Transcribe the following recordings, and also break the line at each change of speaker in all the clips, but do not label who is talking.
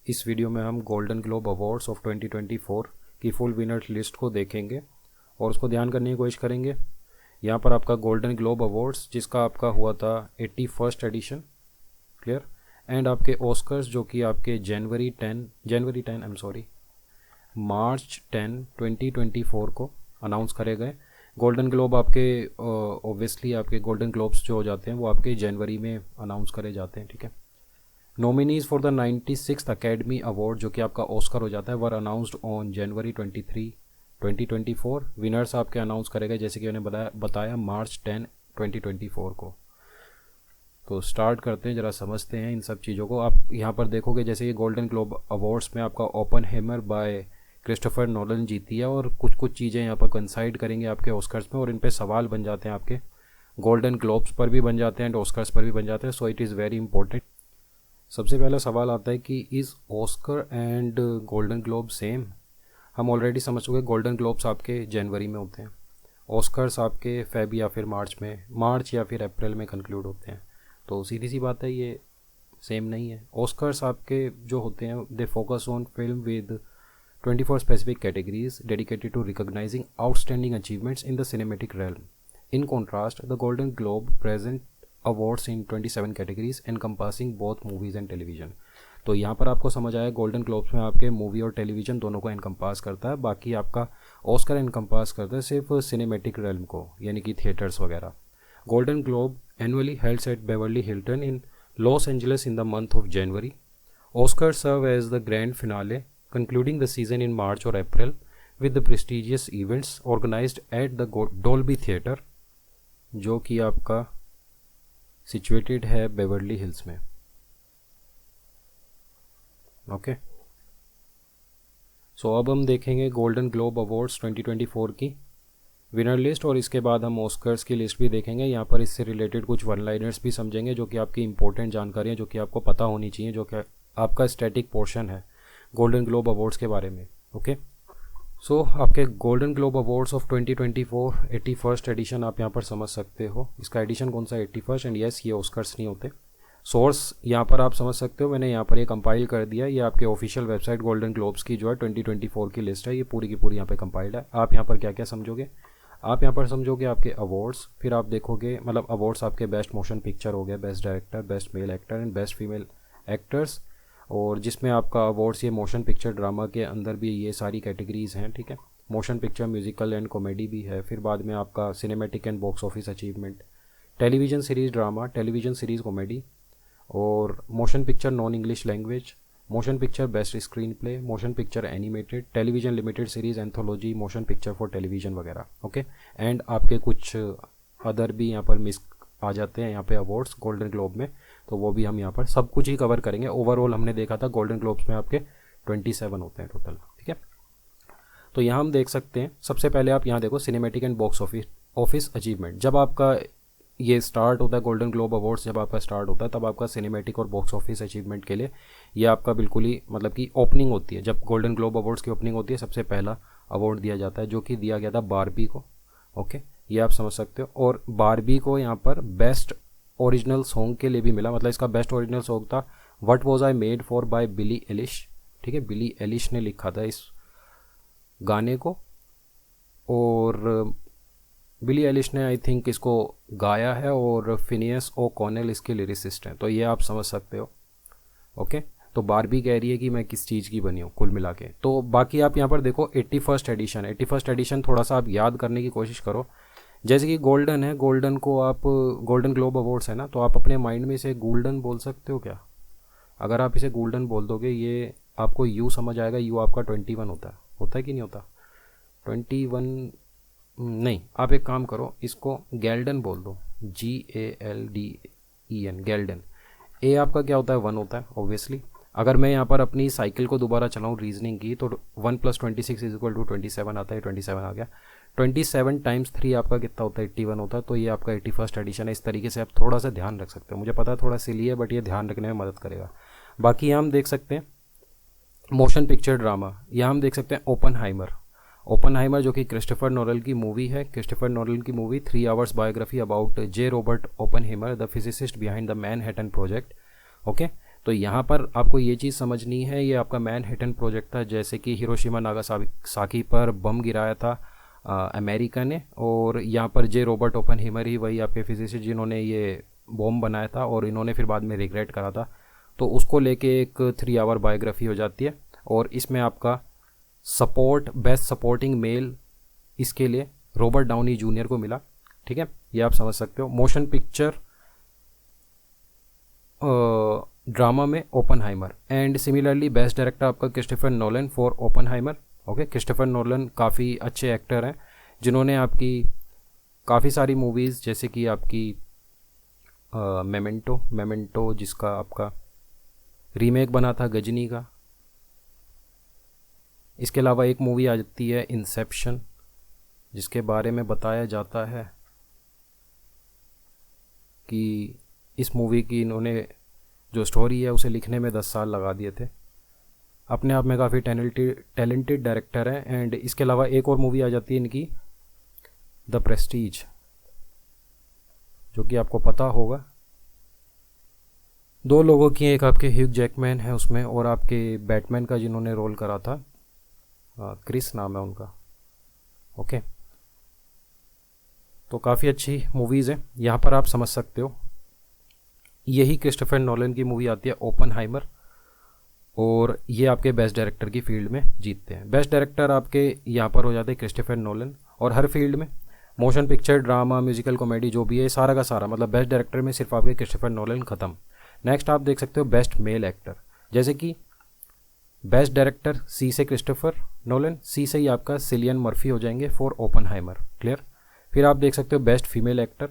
इस वीडियो में हम गोल्डन ग्लोब अवार्ड्स ऑफ 2024 की फुल विनर्स लिस्ट को देखेंगे और उसको ध्यान करने की कोशिश करेंगे। यहाँ पर आपका गोल्डन ग्लोब अवार्ड्स जिसका आपका हुआ था 81st एडिशन, क्लियर, एंड आपके ऑस्कर्स जो कि आपके मार्च 10 2024 को अनाउंस करे गए। गोल्डन ग्लोब आपके ऑब्वियसली आपके गोल्डन ग्लोब्स जो हो जाते हैं वो आपके जनवरी में अनाउंस करे जाते हैं, ठीक है। Nominees for the 96th academy award जो कि आपका ऑस्कर हो जाता है वर अनाउंस्ड ऑन जनवरी 23 2024। विनर्स आपके अनाउंस करे गए जैसे कि मैंने बताया मार्च 10 2024 को। तो स्टार्ट करते हैं, ज़रा समझते हैं इन सब चीज़ों को। आप यहाँ पर देखोगे जैसे कि गोल्डन ग्लोब अवार्ड्स में आपका ओपनहेमर बाय क्रिस्टोफर नोलन जीती है और कुछ कुछ चीज़ें यहाँ पर कंसाइड करेंगे आपके ऑस्कर्स में और इन पे सवाल बन जाते हैं, आपके गोल्डन ग्लोब्स पर भी बन जाते हैं एंड ऑस्कर्स पर भी बन जाते हैं। So it is very important. सबसे पहला सवाल आता है कि is Oscar and golden globe same. हम ऑलरेडी समझ चुके गोल्डन ग्लोब्स आपके जनवरी में होते हैं, ऑस्कर्स आपके फेब या फिर मार्च या फिर अप्रैल में कंक्लूड होते हैं। तो सीधी सी बात है, ये सेम नहीं है। ऑस्कर्स आपके जो होते हैं they focus on film with 24 specific categories dedicated to recognizing outstanding achievements in the cinematic realm. In contrast, the Golden Globe present awards in 27 categories encompassing both movies and television. तो यहाँ पर आपको समझ आया गोल्डन ग्लोब्स में आपके movie और television दोनों को एनकम्पास करता है, बाकी आपका ऑस्कर एनकम्पास करता है सिर्फ सिनेमेटिक रेल्म को, यानी कि थिएटर्स वगैरह। Golden Globe annually helds at Beverly Hilton in Los Angeles in the month of January. Oscar serve as the grand finale concluding the season in March or April with the prestigious events organized at the Dolby Theatre जो कि आपका situated है Beverly hills में। Okay, सो अब हम देखेंगे golden Globe awards 2024 की winner list और इसके बाद हम ऑस्कर्स की लिस्ट भी देखेंगे। यहाँ पर इससे रिलेटेड कुछ वन लाइनर्स भी समझेंगे जो कि आपकी इंपॉर्टेंट जानकारी है, जो कि आपको पता होनी चाहिए, जो कि आपका स्टैटिक पोर्शन है गोल्डन ग्लोब अवार्ड्स के बारे में। ओके, सो आपके Golden Globe Awards of 2024 81st edition आप यहाँ पर समझ सकते हो। इसका एडिशन कौन सा है? 81st। एंड यस, ये ऑस्कर्स नहीं होते। सोर्स यहाँ पर आप समझ सकते हो, मैंने यहाँ पर ये कंपाइल कर दिया। ये आपके ऑफिशियल वेबसाइट गोल्डन ग्लोब्स की जो है 2024 की लिस्ट है, ये पूरी की पूरी यहाँ पे कंपाइल्ड है। आप यहाँ पर क्या क्या समझोगे? आप यहाँ पर समझोगे आपके अवार्ड्स, फिर आप देखोगे मतलब अवार्ड्स आपके बेस्ट मोशन पिक्चर हो गया, best director, best male actor and best female actors, और जिसमें आपका अवार्ड्स ये मोशन पिक्चर ड्रामा के अंदर भी ये सारी कैटेगरीज़ हैं, ठीक है। Motion picture, musical and comedy भी है। फिर बाद में आपका cinematic and box office achievement, television series drama, television series comedy, और motion picture non English language, motion picture best screenplay, motion picture animated, television limited series, anthology, motion picture for television वगैरह। Okay, and आपके कुछ other भी यहाँ पर miss आ जाते हैं यहाँ पे अवार्ड्स गोल्डन ग्लोब में, तो वो भी हम यहाँ पर सब कुछ ही कवर करेंगे। ओवरऑल हमने देखा था गोल्डन ग्लोब्स में आपके 27 होते हैं टोटल, ठीक है। तो यहाँ हम देख सकते हैं, सबसे पहले आप यहाँ देखो cinematic and box office achievement. जब आपका ये स्टार्ट होता है गोल्डन ग्लोब अवार्ड्स, जब आपका स्टार्ट होता है तब आपका सिनेमैटिक और बॉक्स ऑफिस अचीवमेंट के लिए ये आपका बिल्कुल ही मतलब कि ओपनिंग होती है। जब गोल्डन ग्लोब अवार्ड्स की ओपनिंग होती है सबसे पहला अवार्ड दिया जाता है जो कि दिया गया था बारबी को। ओके, ये आप समझ सकते हो। और बारबी को यहाँ पर बेस्ट ओरिजिनल सॉन्ग के लिए भी मिला, मतलब इसका बेस्ट ओरिजिनल सॉन्ग था what was I made for by Billie Eilish, ठीक है। बिली एलिश ने लिखा था इस गाने को और बिली एलिश ने आई थिंक इसको गाया है और फिनियस ओ कॉनेल इसके लिरिसिस्ट हैं, तो ये आप समझ सकते हो। ओके, तो बारबी कह रही है कि मैं किस चीज़ की बनी हूँ कुल मिला के। तो बाकी आप यहाँ पर देखो 81st एडिशन थोड़ा सा आप याद करने की कोशिश करो। जैसे कि गोल्डन है, गोल्डन को आप गोल्डन ग्लोब अवार्ड्स है ना, तो आप अपने माइंड में इसे गोल्डन बोल सकते हो क्या? अगर आप इसे गोल्डन बोल दोगे ये आपको यू समझ आएगा, यू आपका 21 होता है कि नहीं होता? 21 नहीं, आप एक काम करो, इसको गैल्डन बोल दो, GALDEN, गैल्डन। ए आपका क्या होता है? 1 होता है ऑब्वियसली। अगर मैं यहाँ पर अपनी साइकिल को दोबारा चलाऊँ रीजनिंग की तो 1 + 26 = 27 आता है, 27 आ गया। 27 × 3 आपका कितना होता है? 81 होता है। तो ये आपका 81st एडिशन है। इस तरीके से आप थोड़ा सा ध्यान रख सकते हो। मुझे पता है थोड़ा सिली है बट ये ध्यान रखने में मदद करेगा। बाकी यहाँ हम देख सकते हैं मोशन पिक्चर ड्रामा, यहाँ हम देख सकते हैं ओपनहाइमर जो कि क्रिस्टोफर नोलन की मूवी है। क्रिस्टोफर नोलन की movie 3 hours biography about J. Robert Oppenheimer the physicist behind the Manhattan project. Okay, तो यहाँ पर आपको ये चीज़ समझनी है, ये आपका मैनहट्टन प्रोजेक्ट था, जैसे कि हिरोशिमा नागासाकी पर बम गिराया था अमेरिका ने, और यहाँ पर जे रॉबर्ट ओपनहीमर ही वही आपके फिजिसिस्ट जिन्होंने ये बॉम्ब बनाया था, और इन्होंने फिर बाद में रिग्रेट करा था। तो उसको लेके एक 3 आवर बायोग्राफी हो जाती है, और इसमें आपका बेस्ट सपोर्टिंग मेल इसके लिए रॉबर्ट डाउनी जूनियर को मिला। ठीक है, ये आप समझ सकते हो। मोशन पिक्चर ड्रामा में Oppenheimer, and similarly best director आपका Christopher Nolan for Oppenheimer. Okay, Christopher Nolan काफ़ी अच्छे एक्टर हैं जिन्होंने आपकी काफ़ी सारी मूवीज़, जैसे कि आपकी मेमेंटो जिसका आपका रीमेक बना था गजनी का। इसके अलावा एक मूवी आ जाती है इंसेप्शन, जिसके बारे में बताया जाता है कि इस मूवी की इन्होंने जो स्टोरी है उसे लिखने में 10 साल लगा दिए थे। अपने आप में काफ़ी टैलेंटेड डायरेक्टर हैं। एंड इसके अलावा एक और मूवी आ जाती है इनकी द प्रेस्टीज, जो कि आपको पता होगा। 2 लोगों की, एक आपके ह्यूग जैकमैन है उसमें, और आपके बैटमैन का जिन्होंने रोल करा था क्रिस नाम है उनका। ओके, तो काफ़ी अच्छी मूवीज़ हैं, यहाँ पर आप समझ सकते हो। यही क्रिस्टोफर नोलन की मूवी आती है ओपनहाइमर, और ये आपके बेस्ट डायरेक्टर की फील्ड में जीतते हैं। बेस्ट डायरेक्टर आपके यहाँ पर हो जाते हैं क्रिस्टोफर नोलन, और हर फील्ड में motion picture, drama, musical, comedy जो भी है सारा का सारा, मतलब बेस्ट डायरेक्टर में सिर्फ आपके क्रिस्टोफर नोलन ख़त्म। नेक्स्ट आप देख सकते हो बेस्ट मेल एक्टर, जैसे कि बेस्ट डायरेक्टर सी से क्रिस्टोफर नोलन, सी से ही आपका सिलियन मर्फी हो जाएंगे फॉर ओपनहाइमर। क्लियर। फिर आप देख सकते हो best female actor.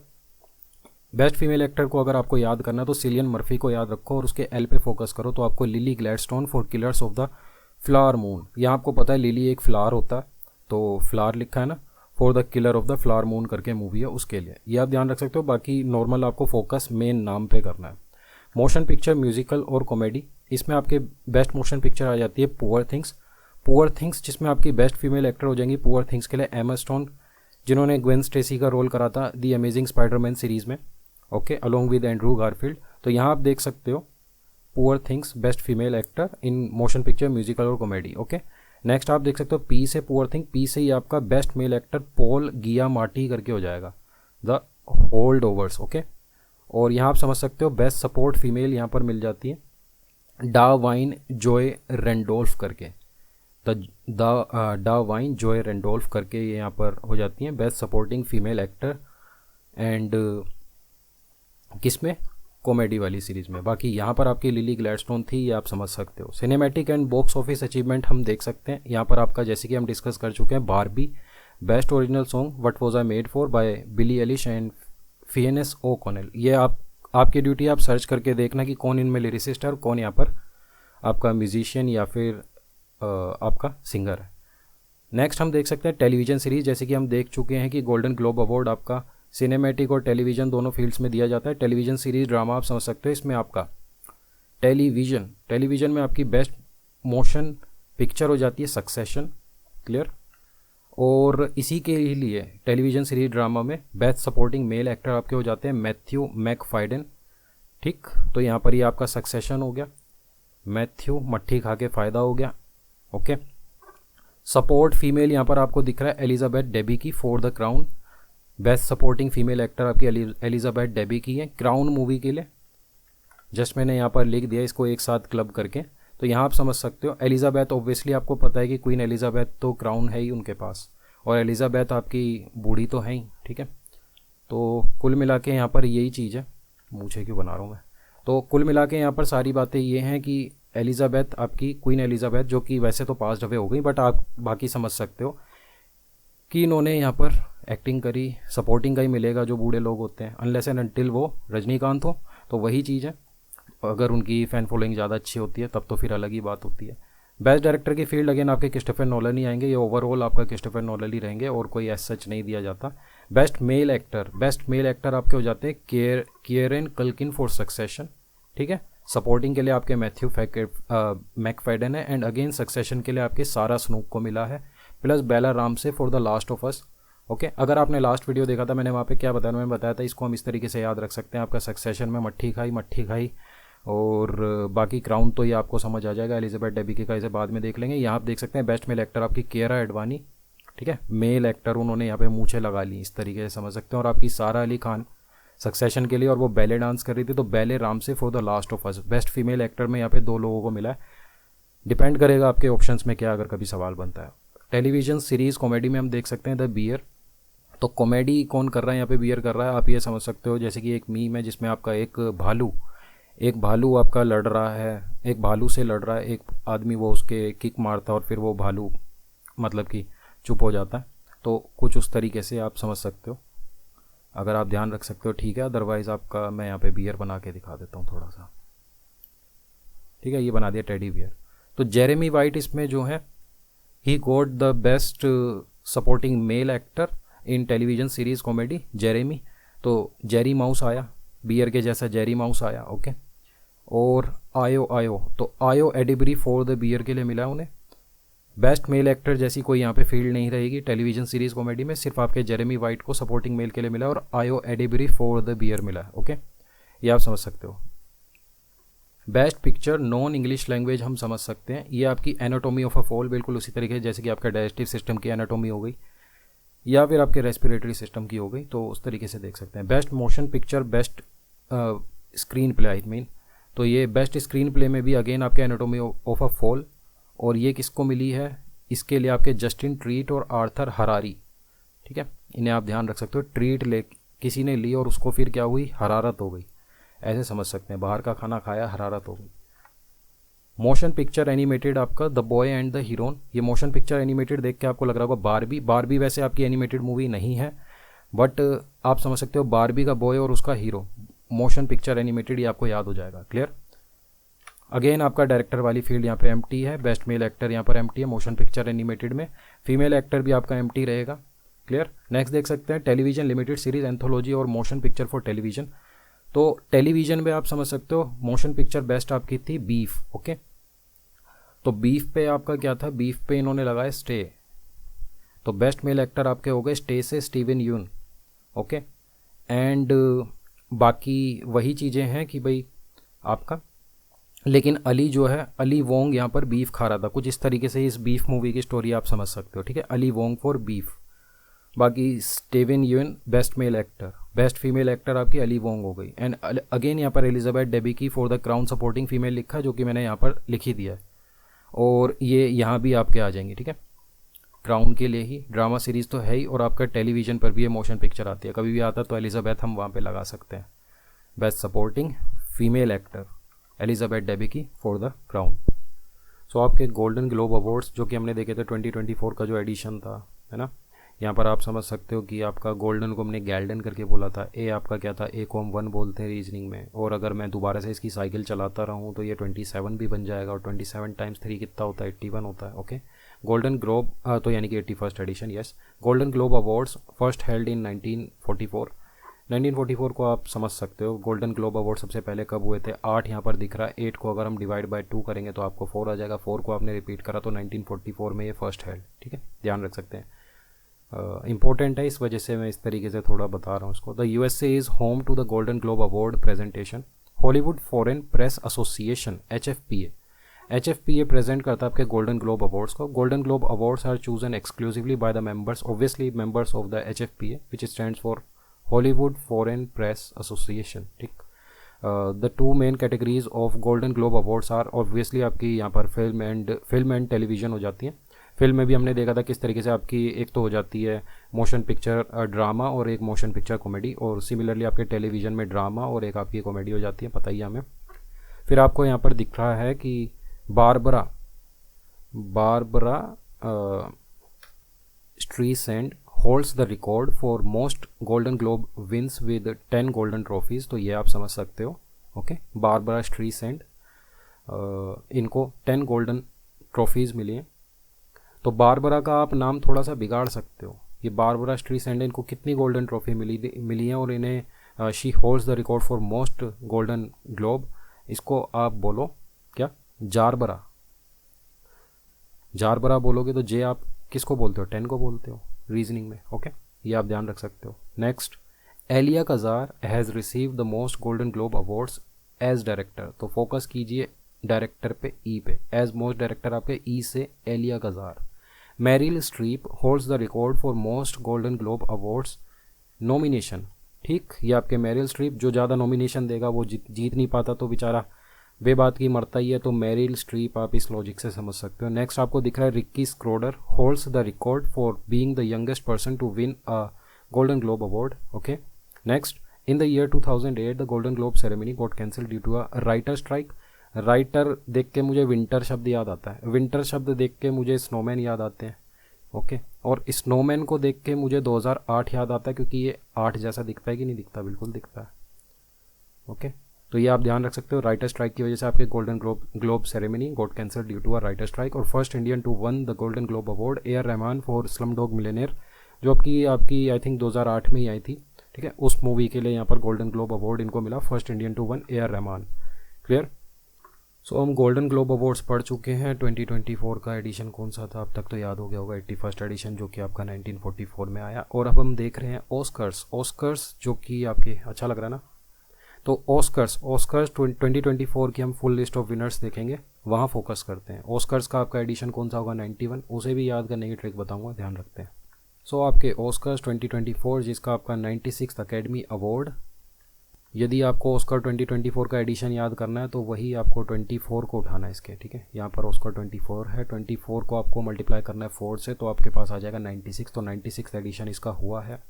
Best female actor को अगर आपको याद करना तो सिलियन मर्फी को याद रखो और उसके एल पे फोकस करो, तो आपको lily Gladstone for killers of the flower moon. यहाँ आपको पता है लिली एक फ्लावर होता है, तो फ्लावर लिखा है ना, for the killer of the flower moon करके मूवी है, उसके लिए ये आप ध्यान रख सकते हो। बाकी नॉर्मल आपको फोकस मेन नाम पे करना है। मोशन पिक्चर, म्यूजिकल और कॉमेडी, इसमें आपके बेस्ट मोशन पिक्चर आ जाती है पुअर थिंग्स, जिसमें आपकी बेस्ट फीमेल एक्टर हो जाएंगी पुअर थिंग्स के लिए एमा स्टोन, जिन्होंने ग्वेन स्टेसी का रोल करा था द अमेजिंग स्पाइडरमैन सीरीज़ में। Okay, along with Andrew Garfield. तो यहाँ आप देख सकते हो poor things best female actor in motion picture, musical और कॉमेडी। ओके, नेक्स्ट आप देख सकते हो पी से पुअर थिंग, पी से ही आपका बेस्ट मेल एक्टर पॉल गियामाटी करके हो जाएगा, द होल्ड ओवर्स। ओके, और यहाँ आप समझ सकते हो बेस्ट सपोर्ट फीमेल यहाँ पर मिल जाती है डावाइन जॉय रेंडोल्फ करके, डावाइन जॉय रेंडोल्फ करके ये यहाँ पर हो जाती हैं best supporting female actor, and किसमें, कॉमेडी वाली सीरीज़ में। बाकी यहाँ पर आपकी लिली ग्लैडस्टोन थी, ये आप समझ सकते हो। Cinematic and box office achievement हम देख सकते हैं यहाँ पर आपका, जैसे कि हम डिस्कस कर चुके हैं, Barbie best original song what was I made for by Billie Eilish and Finneas O'Connell. ये आपकी ड्यूटी, आप सर्च करके देखना कि कौन इनमें लिरिसिस्ट है और कौन यहाँ पर आपका म्यूजिशियन या फिर आपका सिंगर है। नेक्स्ट हम देख सकते हैं टेलीविज़न सीरीज़, जैसे कि हम देख चुके हैं कि गोल्डन ग्लोब अवार्ड आपका सिनेमैटिक और टेलीविज़न दोनों फील्ड्स में दिया जाता है। टेलीविज़न सीरीज़ ड्रामा आप समझ सकते हो, इसमें आपका टेलीविज़न में आपकी बेस्ट मोशन पिक्चर हो जाती है सक्सेशन। क्लियर। और इसी के लिए टेलीविज़न सीरीज ड्रामा में बेस्ट सपोर्टिंग मेल एक्टर आपके हो जाते हैं मैथ्यू मैकफाइडन। ठीक, तो यहाँ पर ये आपका सक्सेशन हो गया, मैथ्यू मट्ठी खा के फ़ायदा हो गया। ओके, सपोर्ट फीमेल यहाँ पर आपको दिख रहा है एलिजाबेथ डेबी की for the crown, best supporting female actor आपकी एलिजाबेथ डेबी की है क्राउन मूवी के लिए। जस्ट मैंने यहाँ पर लिख दिया इसको एक साथ क्लब करके, तो यहाँ आप समझ सकते हो एलिजाबेथ, ऑब्वियसली आपको पता है कि क्वीन एलिजाबेथ तो क्राउन है ही उनके पास, और एलिजाबेथ आपकी बूढ़ी तो है ही। ठीक है, तो कुल मिला के यहाँ पर यही चीज़ है, मुझे क्यों बना रहा हूँ मैं। तो कुल मिला के यहाँ पर सारी बातें ये हैं कि एलिजाबेथ आपकी क्वीन एलिजाबेथ, जो कि वैसे तो पास्ट अवे हो गई, बट आप बाकी समझ सकते हो कि इन्होंने यहाँ पर एक्टिंग करी, सपोर्टिंग का ही मिलेगा जो बूढ़े लोग होते हैं, अनलेस एंड अनटिल वो रजनीकांत हो, तो वही चीज़ है। अगर उनकी फ़ैन फॉलोइंग ज़्यादा अच्छी होती है तब तो फिर अलग ही बात होती है। बेस्ट डायरेक्टर की फील्ड अगेन आपके क्रिस्टोफर नोलन ही आएंगे, ये ओवरऑल आपका क्रिस्टोफर नोलन ही रहेंगे और कोई एज सच नहीं दिया जाता। बेस्ट मेल एक्टर आपके हो जाते हैं किएरन कल्किन फॉर सक्सेशन। ठीक है, सपोर्टिंग के लिए आपके मैथ्यू मैकफाइडन है, एंड अगेन सक्सेशन के लिए आपके सारा स्नूप को मिला है, plus Bella Ramsey for the last of us. Okay, अगर आपने लास्ट वीडियो देखा था मैंने वहाँ पे क्या बताया, मैंने बताया था इसको हम इस तरीके से याद रख सकते हैं। आपका सक्सेशन में मट्ठी खाई और बाकी क्राउन तो ये आपको समझ आ जाएगा, एलिजाबेथ डेबिकी का इसे बाद में देख लेंगे। यहाँ आप देख सकते हैं बेस्ट मेल एक्टर आपकी कियारा एडवानी, ठीक है, मेल एक्टर, उन्होंने यहाँ पे मूछें लगा ली, इस तरीके से समझ सकते हैं। और आपकी सारा अली खान सक्सेशन के लिए, और वो बैले डांस कर रही थी, तो ballet Ramsay for the last of us. Best female actor में यहाँ पे 2 लोगों को मिला है, डिपेंड करेगा आपके ऑप्शंस में क्या अगर कभी सवाल बनता है। टेलीविजन सीरीज़ कॉमेडी में हम देख सकते हैं द बियर। तो कॉमेडी कौन कर रहा है यहाँ पे? बियर कर रहा है। आप ये समझ सकते हो जैसे कि एक मीम है जिसमें आपका एक भालू आपका लड़ रहा है, एक भालू से लड़ रहा है, एक आदमी वो उसके किक मारता है और फिर वो भालू मतलब कि चुप हो जाता है। तो कुछ उस तरीके से आप समझ सकते हो, अगर आप ध्यान रख सकते हो ठीक है। अदरवाइज़ आपका मैं यहाँ पे बियर बना के दिखा देता हूँ थोड़ा सा, ठीक है, ये बना दिया टेडी बियर। तो जेरेमी वाइट इसमें जो है he got the best supporting male actor in television series comedy, Jeremy. तो जेरी माउस आया, बियर के जैसा जेरी माउस आया, ओके। और आयो तो आयो एडिबरी फॉर द बियर के लिए मिला उन्हें। बेस्ट मेल एक्टर जैसी कोई यहाँ पे फील्ड नहीं रहेगी टेलीविजन सीरीज़ कॉमेडी में, सिर्फ आपके जेरेमी वाइट को सपोर्टिंग मेल के लिए मिला और आयो एडिबरी फॉर द बियर मिला, ओके, ये आप समझ सकते हो। Best picture non English language हम समझ सकते हैं, ये आपकी एनाटॉमी ऑफ अ फॉल, बिल्कुल उसी तरीके जैसे कि आपका डाइजेस्टिव सिस्टम की एनाटॉमी हो गई या फिर आपके रेस्पिरेटरी सिस्टम की हो गई, तो उस तरीके से देख सकते हैं। Best motion picture, best screen play I mean, तो ये बेस्ट स्क्रीन प्ले में भी अगेन आपके एनाटॉमी ऑफ अ फॉल, और ये किसको मिली है? इसके लिए आपके जस्टिन ट्रीट और आर्थर हरारी, ठीक है, इन्हें आप ध्यान रख सकते हो। ट्रीट ले किसी ने ली और उसको फिर क्या हुई? हरारत हो गई, ऐसे समझ सकते हैं, बाहर का खाना खाया, हरारत हो गई। मोशन पिक्चर एनिमेटेड आपका the boy and the heroine, ये मोशन पिक्चर एनिमेटेड देख के आपको लग रहा होगा बारबी वैसे आपकी एनिमेटेड मूवी नहीं है, बट आप समझ सकते हो बारबी का बॉय और उसका हीरो, मोशन पिक्चर एनिमेटेड, ये आपको याद हो जाएगा, क्लियर। अगेन आपका डायरेक्टर वाली फील्ड यहाँ पे एम्प्टी है, बेस्ट मेल एक्टर यहाँ पर एम्प्टी है मोशन पिक्चर एनिमेटेड में, फीमेल एक्टर भी आपका एम्प्टी रहेगा, क्लियर। नेक्स्ट देख सकते हैं टेलीविजन लिमिटेड सीरीज एंथोलॉजी और मोशन पिक्चर फॉर टेलीविजन। तो टेलीविजन में आप समझ सकते हो मोशन पिक्चर बेस्ट आपकी थी बीफ, ओके। तो बीफ पे आपका क्या था? बीफ पे इन्होंने लगाया स्टे, तो बेस्ट मेल एक्टर आपके हो गए स्टे से स्टीवन यून, ओके। एंड बाकी वही चीज़ें हैं कि भाई आपका, लेकिन अली जो है, अली वोंग यहाँ पर बीफ खा रहा था, कुछ इस तरीके से इस बीफ मूवी की स्टोरी आप समझ सकते हो, ठीक है, अली वोंग फॉर बीफ। बाकी Steven Yeun best male actor, best female actor आपकी अली वोंग हो गई। एंड अगेन यहाँ पर Elizabeth Debicki for the Crown supporting female लिखा है, जो कि मैंने यहाँ पर लिख ही दिया है, और ये यहाँ भी आपके आ जाएंगे, ठीक है, क्राउन के लिए ही। ड्रामा सीरीज़ तो है ही, और आपका टेलीविजन पर भी ये मोशन पिक्चर आती है, कभी भी आता तो एलिजाबेथ हम वहाँ पे लगा सकते हैं। Best supporting female actor Elizabeth Debicki for the Crown. So आपके गोल्डन ग्लोब अवार्ड्स जो कि हमने देखे थे 2024 का जो एडिशन था, है ना, यहाँ पर आप समझ सकते हो कि आपका गोल्डन को हमने गैल्डन करके बोला था, ए आपका क्या था? ए को हम 1 बोलते हैं रीजनिंग में, और अगर मैं दोबारा से इसकी साइकिल चलाता रहूँ तो ये 27 भी बन जाएगा, और 27 टाइम्स 3 कितना होता है? 81 होता है, ओके। गोल्डन ग्लोब तो यानी कि 81st edition, yes. Golden Globe Awards first held in 1944 को आप समझ सकते हो। गोल्डन ग्लोब अवार्ड सबसे पहले कब हुए थे? 8 यहाँ पर दिख रहा है, 8 को अगर हम डिवाइड बाय 2 करेंगे तो आपको 4 आ जाएगा, 4 को आपने रिपीट करा तो 1944 में ये फर्स्ट हेल्ड, ठीक है, ध्यान रख सकते हैं। इंपॉर्टेंट है, इस वजह से मैं इस तरीके से थोड़ा बता रहा हूँ इसको। The USA is home to the Golden Globe award presentation. Hollywood Foreign Press Association HFPA present करता है आपके गोल्डन ग्लोब अवार्ड्स को। Golden Globe awards are chosen exclusively by the members, obviously members of the HFPA which stands for Hollywood Foreign Press Association, ठीक। The 2 main categories of Golden Globe awards are, obviously आपकी यहाँ पर film and television हो जाती है। Film में भी हमने देखा था किस तरीके से आपकी एक तो हो जाती है मोशन पिक्चर ड्रामा और एक मोशन पिक्चर कॉमेडी, और सिमिलरली आपके टेलीविजन में ड्रामा और एक आपकी कॉमेडी हो जाती है, पता ही हमें। फिर आपको यहाँ पर दिख रहा है कि Barbra Streisand holds the record for most Golden Globe wins with 10 golden trophies, तो ये आप समझ सकते हो, ओके। बारबरा स्ट्रीसेंड इनको 10 गोल्डन ट्रॉफीज़ मिली हैं। तो बारबरा का आप नाम थोड़ा सा बिगाड़ सकते हो, ये बारबरा स्ट्रीसेंड, इनको कितनी गोल्डन ट्रॉफी मिली हैं, और इन्हें she holds the record for most Golden globe, इसको आप बोलो क्या? जारबरा बोलोगे तो जे आप किसको बोलते हो? 10 को बोलते हो रीजनिंग में, ओके, ये आप ध्यान रख सकते हो। Next, Elia Kazan has receive the most Golden Globe awards as director, तो फोकस कीजिए डायरेक्टर पे, ई पे। एज मोस्ट डायरेक्टर आपके ई से Elia Kazan. Meryl Streep holds the record for most Golden Globe awards nomination. ठीक, ये आपके Merrill strip, जो ज़्यादा नॉमिनेशन देगा वो जीत नहीं पाता, तो बेचारा बेबात की मरता ही है। तो मैरिल स्ट्रीप आप इस लॉजिक से समझ सकते हो। नेक्स्ट आपको दिख रहा है Ricky Schroder holds the record for being the youngest person to win a Golden Globe award. Okay, next in the year 2008 the Golden Globe ceremony got cancelled due to a writer strike. Writer देख के मुझे winter शब्द याद आता है, winter शब्द देख के मुझे स्नोमैन याद आते हैं। ओके, और स्नोमैन को देख के मुझे 2008 याद आता है, क्योंकि ये 8 जैसा दिखता है कि नहीं दिखता, बिल्कुल दिखता है। ओके, तो ये आप ध्यान रख सकते हो। राइटर स्ट्राइक की वजह से आपके Golden Globe ceremony got cancelled due to a writer strike. और first Indian to won the Golden Globe award A R. Rahman for Slumdog Millionaire, जो आपकी आई थिंक 2008 में ही आई थी। ठीक है, उस मूवी के लिए यहाँ पर गोल्डन ग्लोब अवार्ड इनको मिला, first Indian to won A R. Rahman. Clear. So हम गोल्डन ग्लोब अवार्ड्स पढ़ चुके हैं। 2024 का एडिशन कौन सा था, अब तक तो याद हो गया होगा, 81st एडिशन, जो कि आपका 1944 में आया। और अब हम देख रहे हैं ऑस्कर्स। ऑस्कर्स जो कि आपके अच्छा लग रहा है ना, तो ऑस्कर्स 2024 की हम फुल लिस्ट ऑफ विनर्स देखेंगे, वहाँ फोकस करते हैं। ऑस्कर्स का आपका एडिशन कौन सा होगा, 91, उसे भी याद करने की ट्रिक बताऊँगा, ध्यान रखते हैं। सो आपके ऑस्कर्स 2024 जिसका आपका 96th अकेडमी अवार्ड। यदि आपको ऑस्कर 2024 का एडिशन याद करना है तो वही आपको 24 को उठाना है इसके। ठीक है, यहाँ पर ऑस्कर 24 है, 24 को आपको मल्टीप्लाई करना है 4 से, तो आपके पास आ जाएगा 96। तो 96 एडिशन इसका हुआ है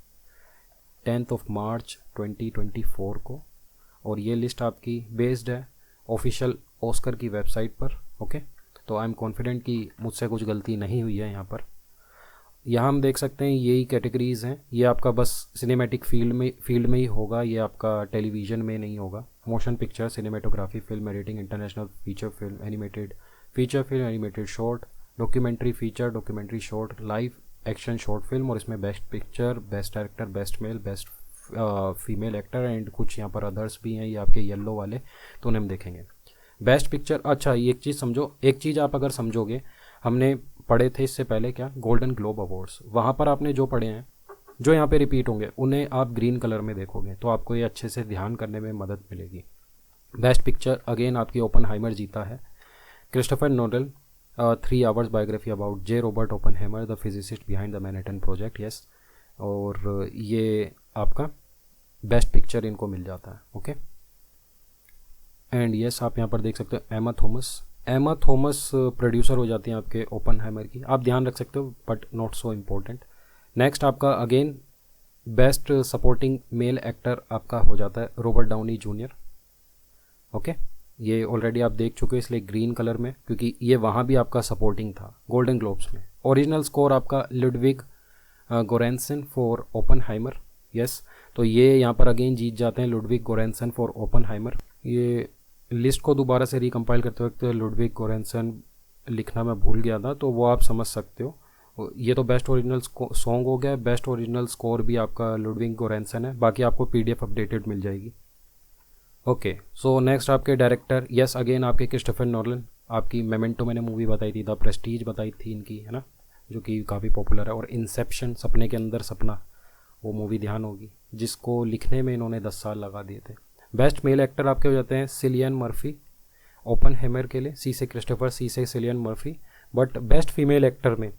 10th of March 2024 को। और ये लिस्ट आपकी बेस्ड है ऑफिशियल ऑस्कर की वेबसाइट पर। ओके, तो आई एम कॉन्फिडेंट कि मुझसे कुछ गलती नहीं हुई है यहाँ पर। यहाँ हम देख सकते हैं यही कैटेगरीज़ हैं। ये आपका बस सिनेमैटिक फील्ड में ही होगा, ये आपका टेलीविज़न में नहीं होगा। Motion picture, cinematography, film editing, international feature film, animated feature film, animated short, documentary feature, documentary short, live action short film. और इसमें best picture, best director, best male, best female actor and कुछ यहाँ पर others भी हैं, ये आपके yellow वाले, तो उन्हें हम देखेंगे। बेस्ट पिक्चर, अच्छा एक चीज़ समझो, एक चीज़ आप अगर समझोगे, हमने पढ़े थे इससे पहले क्या, गोल्डन ग्लोब अवार्ड्स, वहाँ पर आपने जो पढ़े हैं, जो यहाँ पे रिपीट होंगे, उन्हें आप ग्रीन कलर में देखोगे तो आपको ये अच्छे से ध्यान करने में मदद मिलेगी। बेस्ट पिक्चर अगेन आपकी ओपनहाइमर जीता है। Christopher Nolan 3 hours biography about J Robert Oppenheimer the physicist behind the Manhattan project, yes. और ये आपका बेस्ट पिक्चर इनको मिल जाता है। ओके, एंड यस आप यहाँ पर देख सकते हो एमा थॉमस प्रोड्यूसर हो जाती हैं आपके ओपनहाइमर की, आप ध्यान रख सकते हो, but not so important. Next आपका again best supporting male actor आपका हो जाता है रॉबर्ट डाउनी जूनियर। ओके, ये ऑलरेडी आप देख चुके हो इसलिए ग्रीन कलर में, क्योंकि ये वहाँ भी आपका सपोर्टिंग था गोल्डन ग्लोब्स में। ओरिजिनल स्कोर आपका लुडविग गोरेंसन फॉर ओपनहाइमर, यस। तो ये यहाँ पर अगेन जीत जाते हैं लुडविग गोरेंसन फॉर ओपनहाइमर। ये लिस्ट को दोबारा से रिकम्पाइल करते वक्त लुडविग गोरेंसन लिखना मैं भूल गया था, तो वो आप समझ सकते हो। ये तो बेस्ट ओरिजिनल सॉन्ग हो गया, बेस्ट ओरिजिनल स्कोर भी आपका लुडविग गोरेंसन है, बाकी आपको PDF अपडेटेड मिल जाएगी। ओके, सो नेक्स्ट आपके डायरेक्टर, यस अगेन आपके क्रिस्टोफर नोलन। आपकी मेमेंटो मैंने मूवी बताई थी, द प्रेस्टीज बताई थी इनकी, है ना, जो कि काफ़ी पॉपुलर है। और इंसेप्शन, सपने के अंदर सपना, वो मूवी ध्यान होगी, जिसको लिखने में इन्होंने 10 साल लगा दिए थे। बेस्ट मेल एक्टर आपके हो जाते हैं सिलियन मर्फी ओपनहाइमर के लिए, सी से क्रिस्टोफर, सी से Cillian Murphy. But best female actor में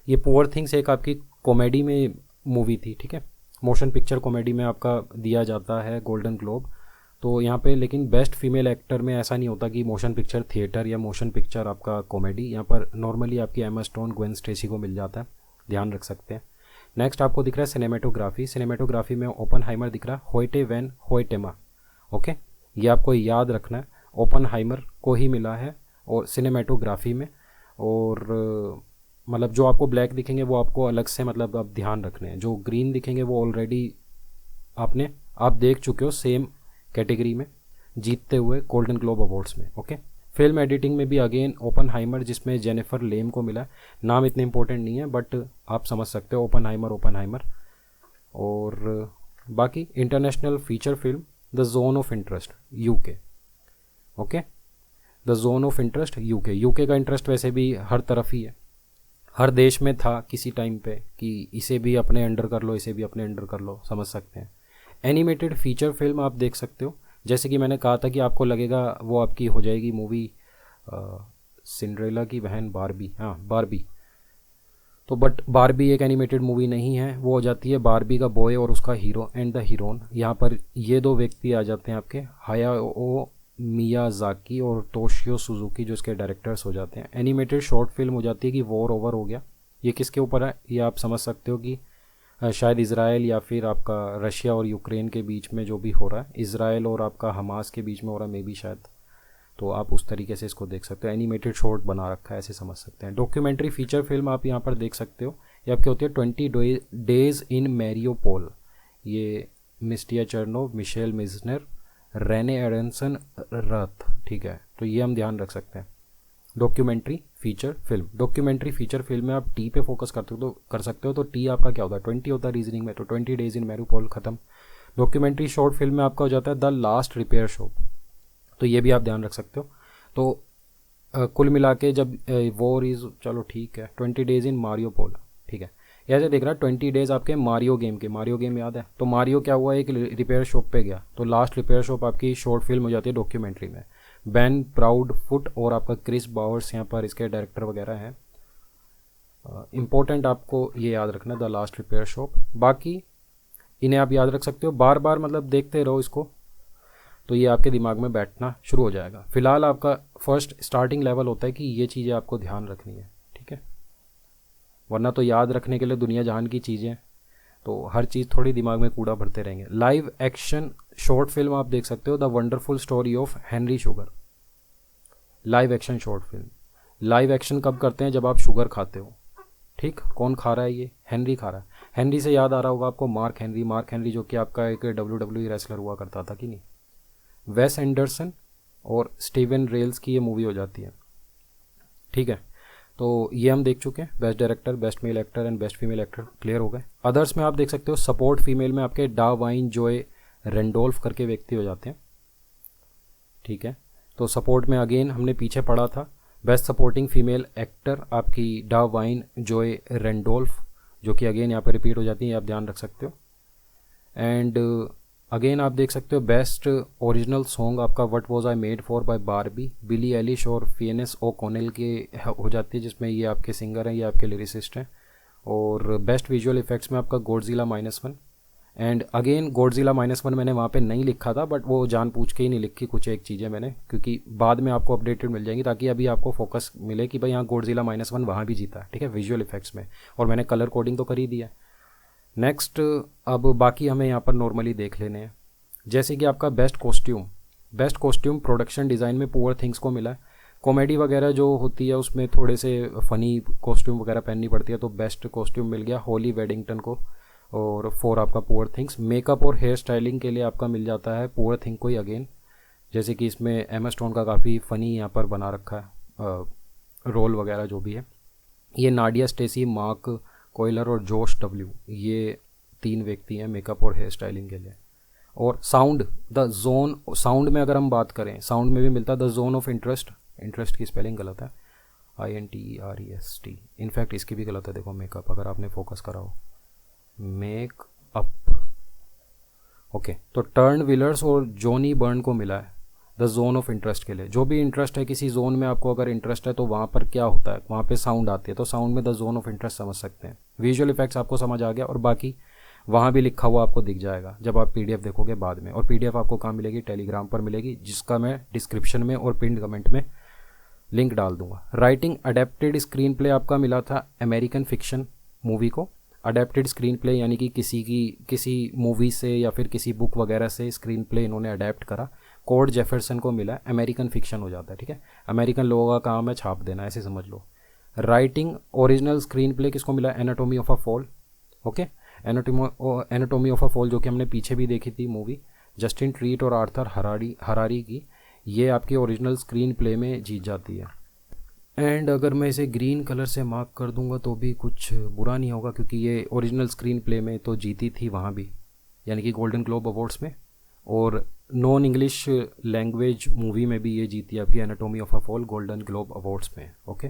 ये पुअर थिंग्स एक आपकी कॉमेडी में मूवी थी, ठीक है, मोशन पिक्चर कॉमेडी में आपका दिया जाता है गोल्डन ग्लोब। तो यहाँ पे लेकिन बेस्ट फीमेल एक्टर में ऐसा नहीं होता कि मोशन पिक्चर थिएटर या मोशन पिक्चर आपका कॉमेडी, यहाँ पर नॉर्मली आपकी एमा स्टोन, ग्वेन स्टेसी को मिल जाता है, ध्यान रख सकते हैं। नेक्स्ट आपको दिख रहा है सिनेमेटोग्राफी में ओपनहाइमर दिख रहा है, होइटे वैन होइटेमा। ओके, ये आपको याद रखना है, ओपनहाइमर को ही मिला है और सिनेमेटोग्राफी में। और मतलब जो आपको ब्लैक दिखेंगे वो आपको अलग से मतलब आप ध्यान रखने हैं, जो ग्रीन दिखेंगे वो ऑलरेडी आप देख चुके हो सेम कैटेगरी में जीतते हुए गोल्डन ग्लोब अवार्ड्स में। ओके, फिल्म एडिटिंग में भी अगेन ओपनहाइमर, जिसमें जेनिफर लेम को मिला। नाम इतने इंपॉर्टेंट नहीं है बट आप समझ सकते हो, ओपनहाइमर। और बाकी international feature film the zone of interest UK। Okay, the zone of interest UK का इंटरेस्ट वैसे भी हर तरफ ही है, हर देश में था किसी टाइम पे कि इसे भी अपने अंडर कर लो, इसे भी अपने अंडर कर लो, समझ सकते हैं। एनिमेटेड फीचर फिल्म आप देख सकते हो, जैसे कि मैंने कहा था कि आपको लगेगा वो आपकी हो जाएगी मूवी सिंड्रेला की बहन बारबी, हाँ बारबी। तो बट बारबी एक एनिमेटेड मूवी नहीं है, वो हो जाती है बारबी का बॉय और उसका हीरो एंड द हीरोइन। यहाँ पर ये दो व्यक्ति आ जाते हैं आपके, हायाओ मियाजाकी और तोशियो सुजुकी, जो इसके डायरेक्टर्स हो जाते हैं। एनिमेटेड शॉर्ट फिल्म हो जाती है कि वॉर ओवर हो गया। ये किसके ऊपर है, ये आप समझ सकते हो कि शायद इसराइल या फिर आपका रशिया और यूक्रेन के बीच में जो भी हो रहा है, इसराइल और आपका हमास के बीच में हो रहा है मे बी शायद। तो आप उस तरीके से इसको देख सकते हो, एनिमेटेड शॉर्ट बना रखा है ऐसे समझ सकते हैं। डॉक्यूमेंट्री फीचर फिल्म आप यहाँ पर देख सकते हो, ये आपकी होती है 20 डेज इन मैरियोपोल। ये मिस्टिया चर्नोव, मिशेल मिजनर, रेने एडनसन रथ, ठीक है। तो ये हम ध्यान रख सकते हैं। Documentary feature film, documentary feature film में आप टी पे फोकस कर सकते हो। तो टी आपका क्या होता है, 20 होता है रीजनिंग में, तो 20 डेज इन मैरियोपोल खत्म। डॉक्यूमेंट्री शॉर्ट फिल्म में आपका हो जाता है द लास्ट रिपेयर शॉप, तो ये भी आप ध्यान रख सकते हो। तो कुल मिला के जब वॉर इज़, चलो ठीक है, 20 डेज इन मारियोपोल, ठीक है। ऐसे देख रहा है 20 डेज आपके मारियो गेम के, मारियो गेम याद है, तो मारियो क्या हुआ, एक रिपेयर शॉप पे गया, तो लास्ट रिपेयर शॉप आपकी शॉर्ट फिल्म हो जाती है डॉक्यूमेंट्री में। बैन प्राउड फुट और आपका क्रिस बावर्स यहाँ पर इसके डायरेक्टर वगैरह हैं। इंपॉर्टेंट आपको ये याद रखना, द लास्ट रिपेयर शॉप। बाकी इन्हें आप याद रख सकते हो, बार बार मतलब देखते रहो इसको, तो ये आपके दिमाग में बैठना शुरू हो जाएगा। फिलहाल आपका फर्स्ट स्टार्टिंग लेवल होता है कि ये चीज़ें आपको ध्यान रखनी है, ठीक है, वरना तो याद रखने के लिए दुनिया जहान की चीज़ें, तो हर चीज़ थोड़ी दिमाग में कूड़ा भरते रहेंगे। लाइव एक्शन शॉर्ट फिल्म आप देख सकते हो, the wonderful story of Henry sugar. Live action short film, live action कब करते हैं, जब आप शुगर खाते हो, ठीक। कौन खा रहा है, ये हेनरी खा रहा है। हेनरी से याद आ रहा होगा आपको मार्क हेनरी, मार्क हेनरी जो कि आपका एक WWE रेसलर हुआ करता था कि नहीं। वेस एंडरसन और स्टीवन रेल्स की ये मूवी हो जाती है, ठीक है। तो ये हम देख चुके हैं, best director, best male actor and best female actor clear हो गए। अदर्स में आप देख सकते हो सपोर्ट फीमेल में आपके डा वाइन जोए रेंडोल्फ करके व्यक्ति हो जाते हैं, ठीक है। तो सपोर्ट में अगेन हमने पीछे पढ़ा था, बेस्ट सपोर्टिंग फीमेल एक्टर आपकी डा वाइन जोए रेंडोल्फ, जो कि अगेन यहाँ पर रिपीट हो जाती है, आप ध्यान रख सकते हो। एंड अगेन आप देख सकते हो बेस्ट ओरिजिनल सॉन्ग आपका what was I made for by Barbie, Billie Eilish और फियनेस ओ कॉनेल के हो जाती है, जिसमें ये आपके सिंगर हैं, ये आपके लिरिसिस्ट हैं। और बेस्ट विजुअल इफेक्ट्स में आपका गॉडजिला -1। एंड अगेन गॉडजिला -1 मैंने वहाँ पे नहीं लिखा था, बट वो जान पूछ के ही नहीं लिखी कुछ एक चीज़ें मैंने, क्योंकि बाद में आपको अपडेटेड मिल जाएंगी, ताकि अभी आपको फोकस मिले कि भाई यहाँ गॉडजिला -1 वहाँ भी जीता है, ठीक है, विजुअल इफेक्ट्स में। और मैंने कलर कोडिंग तो कर ही दिया। नेक्स्ट अब बाकी हमें यहाँ पर नॉर्मली देख लेने हैं, जैसे कि आपका बेस्ट कॉस्ट्यूम प्रोडक्शन डिज़ाइन में पुअर थिंग्स को मिला है। कॉमेडी वगैरह जो होती है उसमें थोड़े से फ़नी कॉस्ट्यूम वगैरह पहननी पड़ती है, तो बेस्ट कॉस्ट्यूम मिल गया हॉली वेडिंगटन को। और 4 आपका पुअर थिंग्स, मेकअप और हेयर स्टाइलिंग के लिए आपका मिल जाता है पुअर थिंग को ही अगेन, जैसे कि इसमें एमा स्टोन का काफ़ी फ़नी यहाँ पर बना रखा है रोल वगैरह जो भी है। ये नाडिया स्टेसी, मार्क कोयलर और जोश डब्ल्यू, ये 3 व्यक्ति हैं मेकअप और हेयर स्टाइलिंग के लिए। और साउंड, द जोन, साउंड में अगर हम बात करें, साउंड में भी मिलता है the zone of interest, interest की स्पेलिंग गलत है, INTEREST, इनफैक्ट इसकी भी गलत है, देखो मेकअप अगर आपने फोकस करा हो, मेक अप, ओके। तो टर्न विलर्स और जॉनी बर्न को मिला है द जोन ऑफ इंटरेस्ट के लिए। जो भी इंटरेस्ट है किसी जोन में, आपको अगर इंटरेस्ट है तो वहाँ पर क्या होता है, वहाँ पे साउंड आती है, तो साउंड में द जोन ऑफ इंटरेस्ट समझ सकते हैं। विजुअल इफेक्ट्स आपको समझ आ गया, और बाकी वहाँ भी लिखा हुआ आपको दिख जाएगा जब आप PDF देखोगे बाद में। और PDF आपको कहाँ मिलेगी, टेलीग्राम पर मिलेगी, जिसका मैं डिस्क्रिप्शन में और पिन कमेंट में लिंक डाल दूंगा। राइटिंग अडेप्टेड स्क्रीन प्ले आपका मिला था अमेरिकन फिक्शन मूवी को। अडेप्टेड स्क्रीन प्ले यानी कि किसी मूवी से या फिर किसी बुक वगैरह से स्क्रीन प्ले इन्होंने अडेप्ट करा। कोड जेफरसन को मिला, अमेरिकन फिक्शन हो जाता है, ठीक है। अमेरिकन लोगों का काम है छाप देना, ऐसे समझ लो। राइटिंग ओरिजिनल स्क्रीन प्ले किसको मिला, anatomy of a fall, okay. Anatomy of a fall जो कि हमने पीछे भी देखी थी मूवी, जस्टिन ट्रीट और आर्थर हरारी की, ये आपकी ओरिजिनल स्क्रीन प्ले में जीत जाती है। एंड अगर मैं इसे ग्रीन कलर से मार्क कर दूंगा तो भी कुछ बुरा नहीं होगा, क्योंकि ये ओरिजिनल स्क्रीन प्ले में तो जीती थी वहाँ भी, यानी कि गोल्डन ग्लोब अवार्ड्स में, और नॉन इंग्लिश लैंग्वेज मूवी में भी ये जीती आपकी anatomy of a fall golden Globe awards में, ओके।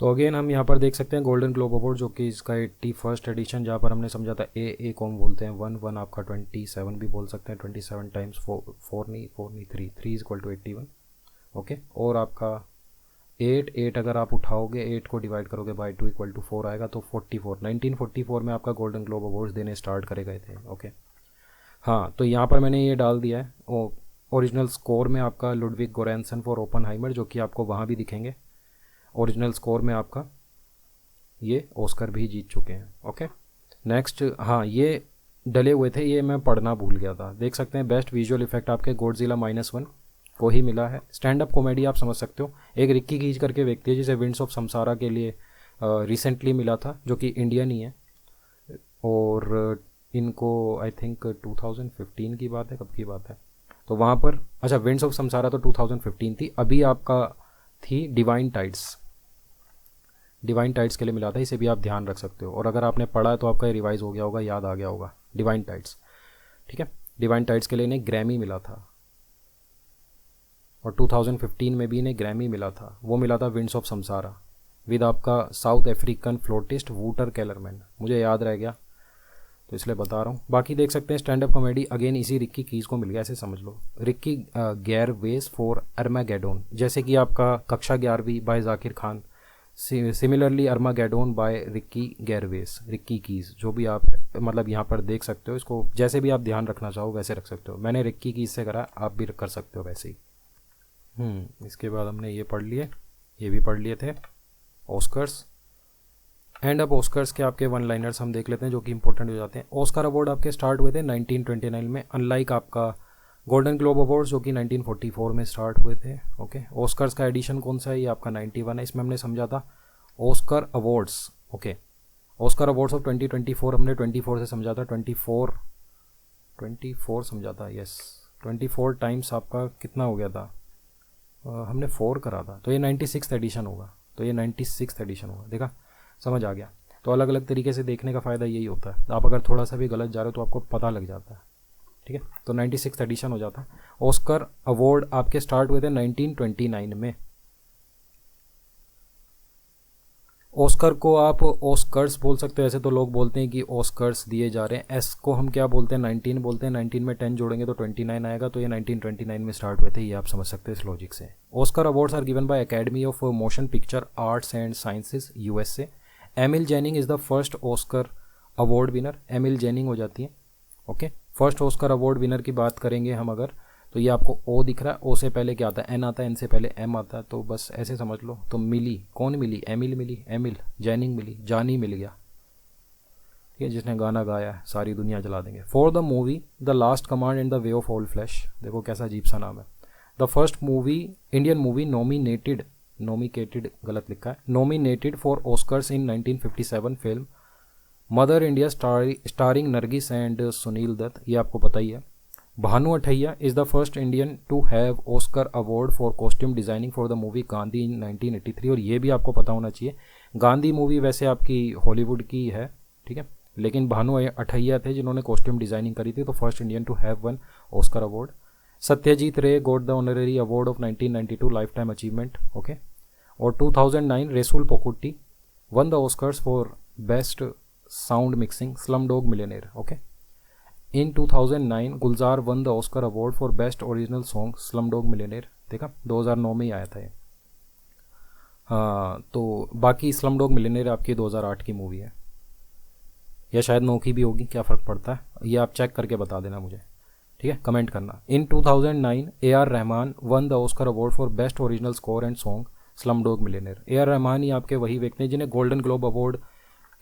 तो अगेन हम यहाँ पर देख सकते हैं गोल्डन ग्लोब अवार्ड, जो कि इसका 81st एडिशन, जहाँ पर हमने समझा था ए कौन बोलते हैं 1 आपका 27 भी बोल सकते हैं, 27 टाइम्स 4 नहीं 3 इज इक्वल टू 81। ओके, और आपका 8 अगर आप उठाओगे, 8 को डिवाइड करोगे बाई 2 इक्वल टू 4 आएगा, तो 44 1944 में आपका गोल्डन ग्लोब अवार्ड्स देने स्टार्ट करे गए थे। ओके हाँ, तो यहाँ पर मैंने ये डाल दिया है। ओरिजिनल स्कोर में आपका लुडविग गोरेंसन फॉर ओपनहाइमर, जो कि आपको वहाँ भी दिखेंगे। ओरिजिनल स्कोर में आपका ये ऑस्कर भी जीत चुके हैं। ओके नेक्स्ट, हाँ ये डले हुए थे, ये मैं पढ़ना भूल गया था। देख सकते हैं बेस्ट विजुअल इफेक्ट आपके गॉडजिला -1 को ही मिला है। स्टैंड अप कॉमेडी आप समझ सकते हो, एक रिक्की कीज करके व्यक्ति है जिसे विंड्स ऑफ समसारा के लिए रिसेंटली मिला था, जो कि इंडियन ही है। और इनको आई थिंक 2015 की बात है, कब की बात है, तो वहाँ पर अच्छा विंड्स ऑफ समसारा तो 2015 थी। अभी आपका थी डिवाइन टाइड्स के लिए मिला था, इसे भी आप ध्यान रख सकते हो। और अगर आपने पढ़ा तो आपका रिवाइज हो गया होगा, याद आ गया होगा डिवाइन टाइड्स। ठीक है, डिवाइन टाइड्स के लिए इन्हें ग्रैमी मिला था, और 2015 में भी इन्हें ग्रैमी मिला था। वो मिला था विंड्स ऑफ समसारा विद आपका साउथ अफ्रीकन फ्लोटिस्ट वूटर कैलरमैन, मुझे याद रह गया तो इसलिए बता रहा हूँ। बाकी देख सकते हैं स्टैंड अप कॉमेडी अगेन इसी रिक्की कीज को मिल गया, ऐसे समझ लो। रिक्की गैरवेज फॉर अर्मागेडोन, जैसे कि आपका कक्षा 11वीं by Zakir Khan, similarly Armageddon by Ricky Gervais, Ricky Kej, जो भी आप मतलब यहाँ पर देख सकते हो। इसको जैसे भी आप ध्यान रखना चाहो वैसे रख सकते हो। मैंने रिक्की कीज से करा, आप भी कर सकते हो वैसे ही। इसके बाद हमने ये पढ़ लिए, ये भी पढ़ लिए थे ऑस्कर्स। एंड अब ऑस्कर्स के आपके वन लाइनर्स हम देख लेते हैं, जो कि इंपॉर्टेंट हो जाते हैं। ऑस्कर अवार्ड आपके स्टार्ट हुए थे 1929 में, अनलाइक आपका गोल्डन ग्लोब अवार्ड्स जो कि 1944 में स्टार्ट हुए थे। ओके, ऑस्कर्स का एडिशन कौन सा है, ये आपका 91 है। इसमें हमने समझा था Oscar awards. Okay, Oscar awards of 2024 हमने 24 से समझा था, 24 समझा था, यस 24 टाइम्स आपका कितना हो गया था, हमने 4 करा था, तो ये 96th एडिशन होगा, तो ये 96th एडिशन होगा। देखा, समझ आ गया। तो अलग अलग तरीके से देखने का फ़ायदा यही होता है, आप अगर थोड़ा सा भी गलत जा रहे हो तो आपको पता लग जाता है। ठीक है, तो 96th एडिशन हो जाता है। ऑस्कर अवार्ड आपके स्टार्ट हुए थे 1929 में। ऑस्कर को आप ऑस्कर्स बोल सकते हो, ऐसे तो लोग बोलते हैं कि ऑस्कर्स दिए जा रहे हैं। एस को हम क्या बोलते हैं, 19 बोलते हैं। 19 में 10 जोड़ेंगे तो 29 आएगा, तो ये 1929 में स्टार्ट हुए थे, ये आप समझ सकते हैं इस लॉजिक से। Oscar awards are given by academy of motion picture arts and sciences USA। Emil Jenning is the first Oscar award winner, Emil Jenning हो जाती है। Okay, first Oscar award winner की बात करेंगे हम अगर, तो ये आपको ओ दिख रहा है, ओ से पहले क्या आता है, एन आता है, एन से पहले एम आता है, तो बस ऐसे समझ लो। तो मिली, कौन मिली, एमिल मिली, एमिल जेनिंग मिली, जानी मिल गया, ठीक है, जिसने गाना गाया है सारी दुनिया जला देंगे। For the movie the last command in the way of all flesh, देखो कैसा अजीब सा नाम है। The first movie, Indian movie nominated गलत लिखा है, nominated for Oscars in 1957 film Mother India starring Nargis and Sunil Dutt, ये आपको पता ही है। Bhanu Athaiya is the first Indian to have Oscar award for costume designing for the movie Gandhi in 1983, और ये भी आपको पता होना चाहिए। गांधी मूवी वैसे आपकी हॉलीवुड की है, ठीक है, लेकिन भानु अठैया थे जिन्होंने कॉस्ट्यूम डिज़ाइनिंग करी थी, तो first Indian to have won Oscar award. Satyajit Ray got the honorary award of 1992 lifetime achievement. Okay, और 2009 Resul Pookutty won the Oscars for best sound mixing Slumdog Millionaire. Okay, in 2009 Gulzar won the Oscar award for best original song Slumdog Millionaire. देखा, 2009 में ही आया था ये। हाँ, तो बाकी slum dog millionaire आपकी 2008 की मूवी है, या शायद 9 की भी होगी, क्या फ़र्क पड़ता है, ये आप चेक करके बता देना मुझे, ठीक है, कमेंट करना। In 2009 AR Rahman won the Oscar award for best original score and song Slumdog Millionaire. AR Rahman ही आपके वही व्यक्ति हैं जिन्हें गोल्डन ग्लोब अवार्ड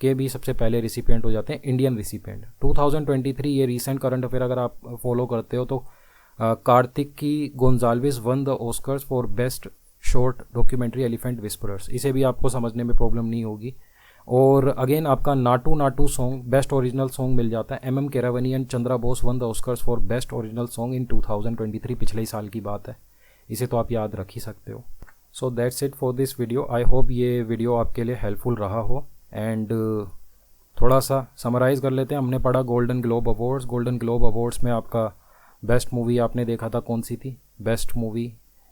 के भी सबसे पहले रिसिपिएंट हो जाते हैं, इंडियन रिसिपिएंट। 2023 ये रीसेंट करंट अफेयर अगर आप फॉलो करते हो तो कार्तिक की Gonsalves one the Oscars for best short documentary elephant whisperers, इसे भी आपको समझने में प्रॉब्लम नहीं होगी। और अगेन आपका Naatu Naatu song best original song मिल जाता है। MM Keeravani and Chandrabose won the Oscars for best original song in 2023, पिछले ही साल की बात है, इसे तो आप याद रख ही सकते हो। So that's it for this video. I hope ये वीडियो आपके लिए हेल्पफुल रहा हो। एंड थोड़ा सा समराइज़ कर लेते हैं, हमने पढ़ा golden Globe awards. Golden Globe awards में आपका बेस्ट मूवी आपने देखा था कौन सी थी, best movie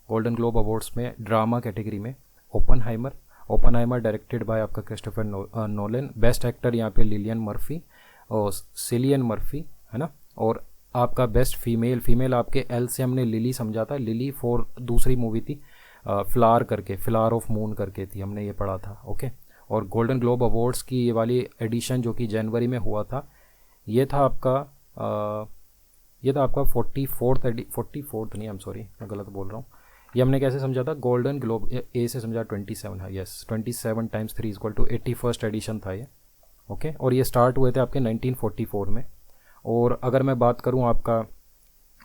golden Globe awards में ड्रामा कैटेगरी में ओपनहाइमर। ओपनहाइमर डायरेक्टेड बाय आपका क्रिस्टोफर नोलन। बेस्ट एक्टर यहाँ पे लिलियन मर्फी और सिलियन मर्फी है ना। और आपका बेस्ट फीमेल आपके एल से हमने लिली समझा था, लिली फॉर दूसरी मूवी थी फ्लावर करके, फ्लावर ऑफ मून करके थी, हमने ये पढ़ा था। ओके। और गोल्डन ग्लोब अवार्ड्स की ये वाली एडिशन जो कि जनवरी में हुआ था, ये था आपका 44th नहीं, आई एम सॉरी मैं गलत बोल रहा हूँ। ये हमने कैसे समझा था, गोल्डन ग्लोब ए से समझा 27 है, यस 27 × 3 = 81st एडिशन था ये। ओके। और ये स्टार्ट हुए थे आपके 1944 में। और अगर मैं बात करूँ आपका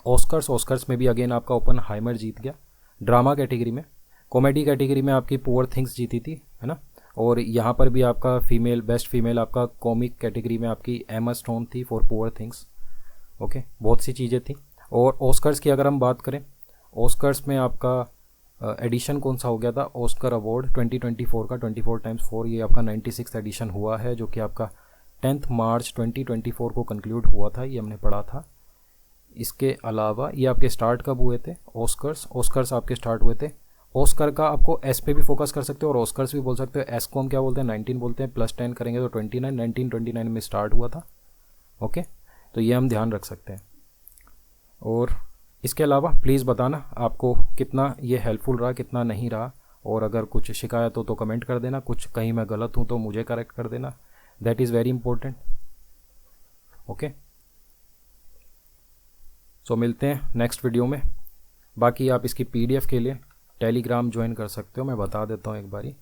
ऑस्कर्स में भी अगेन आपका ओपनहाइमर जीत गया ड्रामा कैटेगरी में। कॉमेडी कैटेगरी में आपकी पुअर थिंग्स जीती थी है ना। और यहाँ पर भी आपका बेस्ट फीमेल आपका कॉमिक कैटेगरी में आपकी एमा स्टोन थी फॉर पुअर थिंग्स। ओके, बहुत सी चीज़ें थी। और ऑस्कर्स की अगर हम बात करें, ऑस्कर्स में आपका एडिशन कौन सा हो गया था, ऑस्कर अवार्ड 2024 का 24x4, ये आपका 96th एडिशन हुआ है जो कि आपका 10 मार्च 2024 को कंक्लूड हुआ था, ये हमने पढ़ा था। इसके अलावा ये आपके स्टार्ट कब हुए थे, ऑस्कर्स आपके स्टार्ट हुए थे, ऑस्कर का आपको एस पे भी फोकस कर सकते हो और ऑस्कर्स भी बोल सकते हो। एस को हम क्या बोलते हैं, 19 बोलते हैं, +10 करेंगे तो 29, 1929 में स्टार्ट हुआ था। ओके, तो ये हम ध्यान रख सकते हैं। और इसके अलावा प्लीज़ बताना आपको कितना ये हेल्पफुल रहा, कितना नहीं रहा। और अगर कुछ शिकायत हो तो कमेंट कर देना, कुछ कहीं मैं गलत हूँ तो मुझे करेक्ट कर देना, that is very important. Okay, so मिलते हैं नेक्स्ट वीडियो में। बाकी आप इसकी PDF के लिए टेलीग्राम ज्वाइन कर सकते हो, मैं बता देता हूँ एक बारी।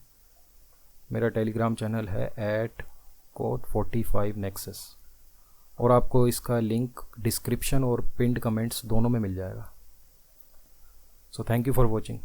मेरा टेलीग्राम चैनल है @code45nexus और आपको इसका लिंक डिस्क्रिप्शन और पिन्ड कमेंट्स दोनों में मिल जाएगा। So thank you for watching.